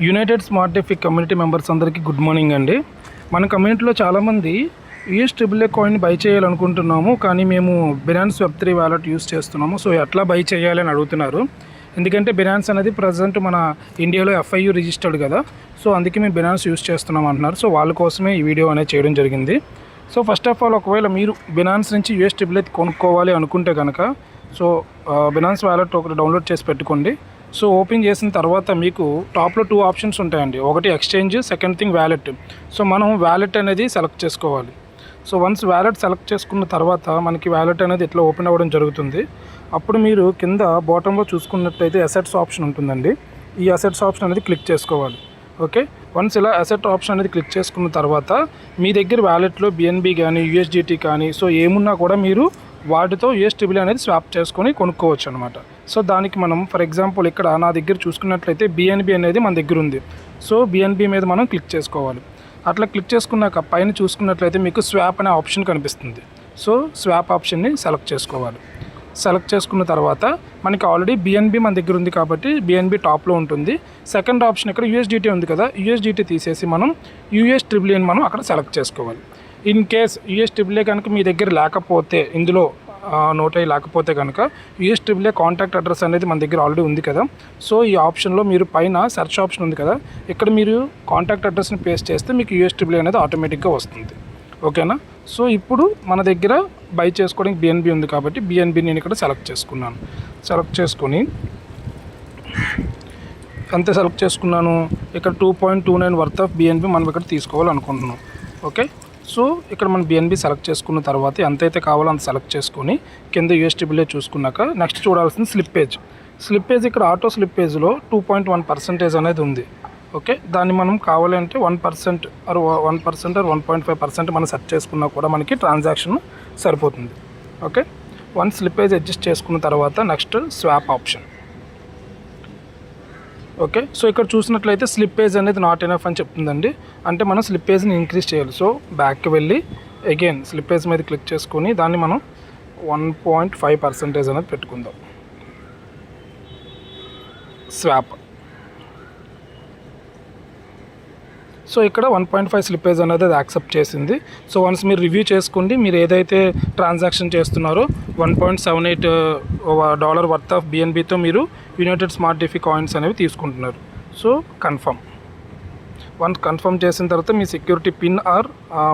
United smart DeFi community members అందరికీ good morning అండి. మన కమ్యూనిటీలో చాలామంది యూఎస్ఏ కాయిన్ బై చేయాలనుకుంటున్నాము, కానీ మేము బినాన్స్ వెబ్3 వాలెట్ యూస్ చేస్తున్నాము. సో ఎట్లా బై చేయాలి అని అడుగుతున్నారు. ఎందుకంటే బినాన్స్ అనేది ప్రజెంట్ మన ఇండియాలో FIU రిజిస్టర్డ్ కదా, సో అందుకే మేము బినాన్స్ యూస్ చేస్తున్నాం అంటున్నారు. సో వాళ్ళ కోసమే ఈ వీడియో అనేది చేయడం జరిగింది. సో ఫస్ట్ ఆఫ్ ఆల్, ఒకవేళ మీరు బినాన్స్ నుంచి యూఎస్ఏ కొనుక్కోవాలి అనుకుంటే కనుక సో బినాన్స్ వాలెట్ ఒకటి డౌన్లోడ్ చేసి పెట్టుకోండి. సో ఓపెన్ చేసిన తర్వాత మీకు టాప్లో 2 ఆప్షన్స్ ఉంటాయండి. ఒకటి exchange, second thing wallet. So మనం వ్యాలెట్ అనేది సెలెక్ట్ చేసుకోవాలి. సో వన్స్ వ్యాలెట్ సెలెక్ట్ చేసుకున్న తర్వాత మనకి వ్యాలెట్ అనేది ఇట్లా ఓపెన్ అవ్వడం జరుగుతుంది. అప్పుడు మీరు కింద బాటంలో చూసుకున్నట్టయితే అసెట్స్ ఆప్షన్ ఉంటుందండి. ఈ అసెట్స్ ఆప్షన్ అనేది క్లిక్ చేసుకోవాలి. ఓకే, వన్స్ ఇలా అసెట్ ఆప్షన్ అనేది క్లిక్ చేసుకున్న తర్వాత మీ దగ్గర వ్యాలెట్లో BNB కానీ USDT కానీ సో ఏమున్నా కూడా మీరు వాటితో USDT అనేది స్వాప్ చేసుకొని కొనుక్కోవచ్చు అనమాట. సో దానికి మనం ఫర్ ఎగ్జాంపుల్ ఇక్కడ నా దగ్గర చూసుకున్నట్లయితే BNB అనేది మన దగ్గర ఉంది. సో BNB మీద మనం క్లిక్ చేసుకోవాలి. అట్లా క్లిక్ చేసుకున్నాక పైన చూసుకున్నట్లయితే మీకు స్వాప్ అనే ఆప్షన్ కనిపిస్తుంది. సో స్వాప్ ఆప్షన్ని సెలెక్ట్ చేసుకోవాలి. సెలెక్ట్ చేసుకున్న తర్వాత మనకి ఆల్రెడీ BNB మన దగ్గర ఉంది కాబట్టి BNB టాప్లో ఉంటుంది. సెకండ్ ఆప్షన్ ఇక్కడ USDT ఉంది కదా, USDT తీసేసి మనం USAA అని మనం అక్కడ సెలెక్ట్ చేసుకోవాలి. ఇన్ కేస్ USAA కనుక మీ దగ్గర లేకపోతే, ఇందులో నోట్ అయ్యి లేకపోతే కనుక USAA కాంటాక్ట్ అడ్రస్ అనేది మన దగ్గర ఆల్రెడీ ఉంది కదా. సో ఈ ఆప్షన్లో మీరు పైన సెర్చ్ ఆప్షన్ ఉంది కదా, ఇక్కడ మీరు కాంటాక్ట్ అడ్రస్ని పేస్ట్ చేస్తే మీకు USAA అనేది ఆటోమేటిక్గా వస్తుంది. ఓకేనా. సో ఇప్పుడు మన దగ్గర బై చేసుకోవడానికి BNB ఉంది కాబట్టి BNB నేను ఇక్కడ సెలెక్ట్ చేసుకున్నాను. సెలెక్ట్ చేసుకొని అంతే సెలెక్ట్ చేసుకున్నాను. ఇక్కడ 2.29 వర్త్ ఆఫ్ BNB మనం ఇక్కడ తీసుకోవాలనుకుంటున్నాం. ఓకే, సో ఇక్కడ మనం BNB సెలెక్ట్ చేసుకున్న తర్వాత ఎంతైతే కావాలో అంత సెలెక్ట్ చేసుకొని కింద USAA చూసుకున్నాక నెక్స్ట్ చూడాల్సింది స్లిప్పేజ్. ఇక్కడ ఆటో స్లిప్పేజ్లో 2.1% అనేది ఉంది. ఓకే, దాన్ని మనం కావాలంటే 1% ఆర్ 1.5% మనం సెట్ చేసుకున్నా కూడా మనకి ట్రాన్సాక్షన్ సరిపోతుంది. ఓకే, వన్ స్లిప్పేజ్ అడ్జస్ట్ చేసుకున్న తర్వాత next swap option. Okay, so ఇక్కడ చూసినట్లయితే స్లిప్పేజ్ అనేది నాట్ ఎనఫ్ అని చెప్తుందండి. అంటే మనం స్లిప్పేజ్ని ఇంక్రీజ్ చేయాలి. సో బ్యాక్కి వెళ్ళి అగైన్ స్లిప్పేజ్ మీద క్లిక్ చేసుకొని దాన్ని మనం 1.5% అనేది పెట్టుకుందాం. స్వాప్. సో ఇక్కడ 1.5 స్లిప్పేజ్ అనేది అది యాక్సెప్ట్ చేసింది. సో వన్స్ మీరు రివ్యూ చేసుకోండి, మీరు ఏదైతే ట్రాన్సాక్షన్ చేస్తున్నారో $1.78 వర్త్ ఆఫ్ BNBతో మీరు యునైటెడ్ స్మార్ట్ డెఫీ కాయిన్స్ అనేవి తీసుకుంటున్నారు. So confirm. వన్స్ కన్ఫర్మ్ చేసిన తర్వాత మీ సెక్యూరిటీ పిన్ ఆర్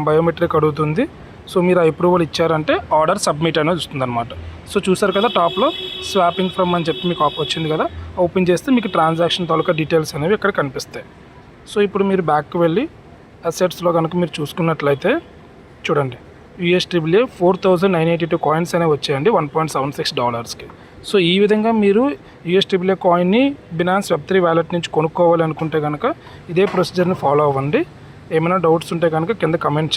బయోమెట్రిక్ అడుగుతుంది. సో మీరు అప్రూవల్ ఇచ్చారంటే ఆర్డర్ సబ్మిట్ అనేది వస్తుంది అనమాట. సో చూసారు కదా, టాప్లో స్వాపింగ్ ఫ్రమ్ అని చెప్పి మీకు వచ్చింది కదా, ఓపెన్ చేస్తే మీకు ట్రాన్సాక్షన్ తాలూకా డీటెయిల్స్ అనేవి ఇక్కడ కనిపిస్తాయి. సో ఇప్పుడు మీరు బ్యాక్కి వెళ్ళి అసెట్స్లో కనుక మీరు చూసుకున్నట్లయితే చూడండి, USAA 4,982 కాయిన్స్ అనేవి వచ్చాయండి $1.76కి. సో ఈ విధంగా మీరు USAA కాయిన్ని బినాన్స్ వెబ్3 వాలెట్ నుంచి కొనుక్కోవాలి అనుకుంటే కనుక ఇదే ప్రొసీజర్ని ఫాలో అవ్వండి. ఏమైనా డౌట్స్ ఉంటే కనుక కింద కమెంట్